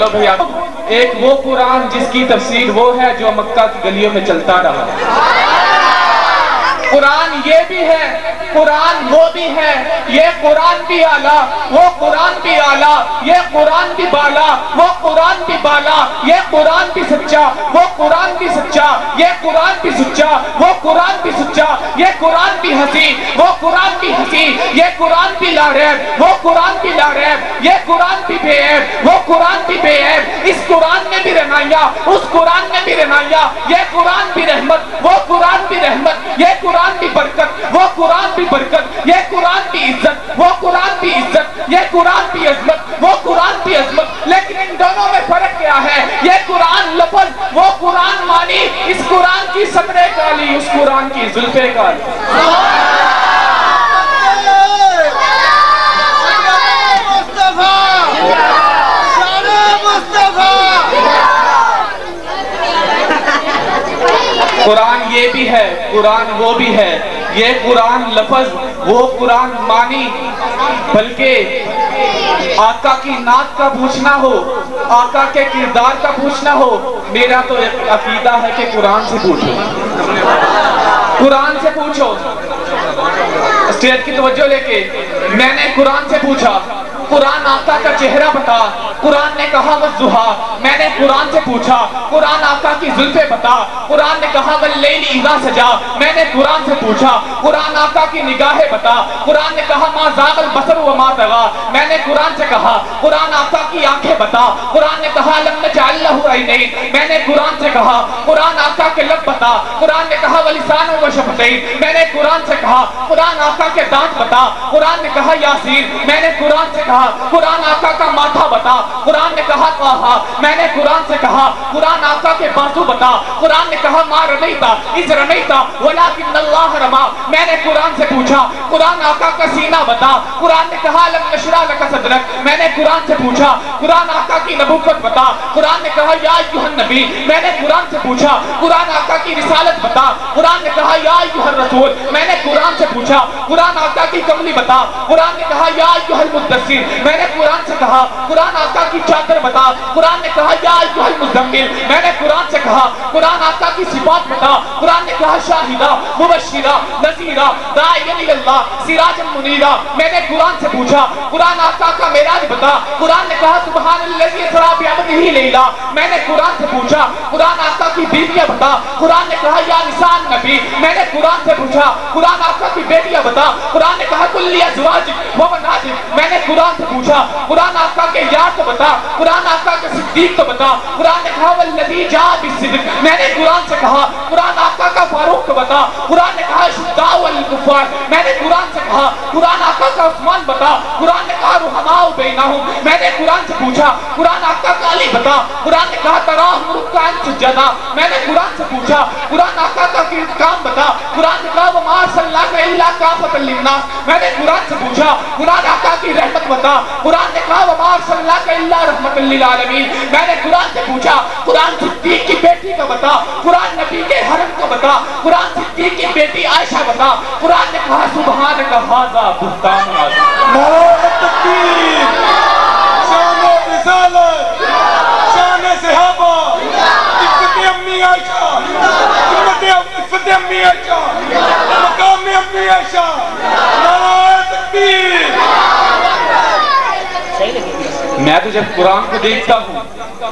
چلو بھیا، ایک وہ قرآن جس کی تفسیر وہ ہے جو مکہ کی گلیوں میں چلتا رہا. قرآن یہ بھی ہے، قرآن وہ بھی ہے، یہ قرآن بھی اعلیٰ، وہ قرآن بھی اعلیٰ، یہ قرآن بھی بالا، وہ قرآن بھی بالا، یہ قرآن بھی سچا، وہ قرآن بھی سچا، یہ قرآن بھی سچا، وہ قرآن بھی سچا، یہ قرآن بھی ہنسی، وہ قرآن بھی ہنسی، یہ قرآن بھی لاریب، وہ قرآن بھی لاریب، یہ قرآن بھی بے عیب، وہ قرآن بھی بے عیب. اس قرآن میں بھی رہنائیاں، اس قرآن میں بھی رہنائیاں، یہ قرآن بھی رحمت، وہ قرآن بھی رحمت، یہ قرآن بھی برکت، وہ قرآن بھی برکت، یہ قرآن بھی عزت، وہ قرآن بھی عزت، یہ قرآن بھی عظمت، وہ قرآن بھی عظمت. لیکن ان دونوں میں فرق کیا ہے؟ یہ قرآن لفظ، وہ قرآن مانی. اس قرآن کی صبرے کالی، اس قرآن کی زلفے کالی. قرآن یہ بھی ہے، قرآن وہ بھی ہے. یہ قرآن لفظ، وہ قرآن مانی. بلکہ آقا کی نعت کا پوچھنا ہو، آقا کے کردار کا پوچھنا ہو، میرا تو ایک عقیدہ ہے کہ قرآن سے پوچھو، قرآن سے پوچھو. اسٹیج کی توجہ لے کے میں نے قرآن سے پوچھا، قرآن آقا کا چہرہ بتا. قرآن نے کہا والضحیٰ. میں نے قرآن سے پوچھا، قرآن آقا کی زلفیں بتا. قرآن نے کہا واللیل اذا سجا. میں نے قرآن سے پوچھا، قرآن آقا کی نگاہیں بتا. قرآن نے کہا ما زاغ البصر وما طغیٰ. میں نے قرآن سے کہا، قرآن آقا کی آنکھیں بتا. قرآن نے کہا لم نجعل لہ عینین. میں نے قرآن سے کہا، قرآن آقا کے لب بتا. قرآن نے کہا ولسان وشفتین. میں نے قرآن سے کہا، قرآن آقا کے دانت بتا. قرآن نے کہا یاسین. میں نے قرآن سے کہا، قرآن آقا کا ماتھا بتا. قرآن نے کہا طٰہٰ. میں نے قرآن سے کہا، قرآن آقا کے بازو بتا. قرآن نے کہا ما رمیتا اذ رمیتا ولکن اللہ رما. میں نے قرآن سے پوچھا، قرآن آقا کا سینہ بتا. قرآن نے کہا لم نشرح لک صدرک. میں نے قرآن سے پوچھا، قرآن آقا کی نبوت بتا. قرآن نے کہا یا ایھا النبی. میں نے قرآن سے پوچھا، قرآن آقا کی رسالت بتا. قرآن نے کہا یا ایھا الرسول. میں نے قرآن سے پوچھا، قرآن آقا کی کملی بتا. قرآن نے کہا یا ایھا المدثر. میں نے قرآن سے کہا، قرآن آقا کی چادر بتا. قرآن نے کہا یا ایھا المزمل. میں نے قرآن سے کہا، قرآن آقا کی صفات بتا. قرآن نے کہا شاہدہ مبشرہ نذیرہ داعیا الی اللہ سراجا منیرہ. میں نے قرآن سے پوچھا، قرآن آقا کا معراج بتا. قرآن نے کہا سبحان الذی اسریٰ بعبدہ لیلا. میں نے قرآن سے پوچھا، قرآن آقا کی بیویاں بتا. قرآن نے کہا یا نساء النبی. میں نے قرآن سے پوچھا، قرآن آقا کی بیٹیاں بتا. قرآن نے کہا کل ازواجک و بناتک. میں نے قرآن سے پوچھا، قرآن آقا کے یار تو بتا. قرآن آقا کے صدیق تو بتا. قرآن نے کہا والذی جاء بالصدق. میں نے قرآن سے کہا، قرآن آقا کا فاروق تو بتا. قرآن نے کہا شداء والکفار. میں نے قرآن سے کہا، قرآن آقا کا عثمان بتا. قرآن نے کہا رحماء بینہم. میں نے قرآن سے پوچھا، قرآن آقا کا علی بتا. قرآن نے کہا تراہم رکعا سجدا. میں نے قرآن سے پوچھا، قرآن آقا کا کام بتا. قرآن نے کہا وما ارسلناک الا کافۃ للناس. میں نے قرآن سے پوچھا، قرآن آقا کی رحمت بتا. قرآن نے کہا وما ارسلناک الا رحمۃ للعالمین. میں نے قرآن سے پوچھا، قرآن صدیق کی بیٹی کا بتا. قرآن نبی کے حرم کو بتا. قرآن صدیق کی بیٹی عائشہ بتا. قرآن نے کہا سبحانک ھذا بہتان عظیم. نعرہ تکبیر، شان رسالت، شان صحابہ، عزت امی عائشہ، عزت امی عائشہ، مقام امی عائشہ. نعرہ تکبیر. میں تو جب قرآن کو دیکھتا ہوں،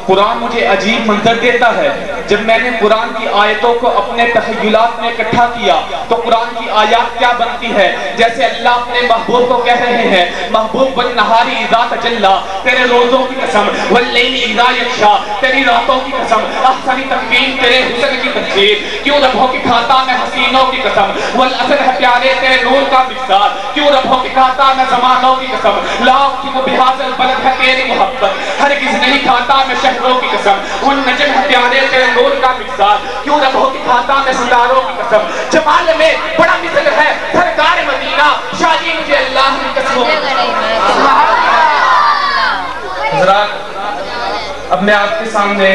قرآن مجھے عجیب منظر دیتا ہے. جب میں نے قرآن کی آیتوں کو اپنے تخیلات میں اکٹھا کیا تو قرآن کی آیات کیا بنتی ہے؟ جیسے اللہ اپنے محبوب کو کہہ رہے ہیں، محبوب بالنہاری اذا تجلی، تیرے روزوں کی قسم، واللیل اذا یغشی، تیری راتوں کی قسم، احسن تقویم، تیرے حسن کی تفسیر، کیوں ربوں کی کھاتا میں حسینوں کی قسم، والعصر ہے پیارے تیرے نور کا مقدار، کیوں ربوں کی کھاتا میں زمانوں کی قسم، لا اقسم بہذا البلد ہے تیری محبت، ہرگز نہیں کھاتا میں شہروں کی قسم، والنجم ہے پیارے تیرے نور کا مقدار، کیوں ربوں کی کھاتا میں ستاروں کی قسم. جمال میں بڑا مثل ہے سرکار مدینہ، شادی مجھے اللہ کی قسموں. حضرات، اب میں آپ کے سامنے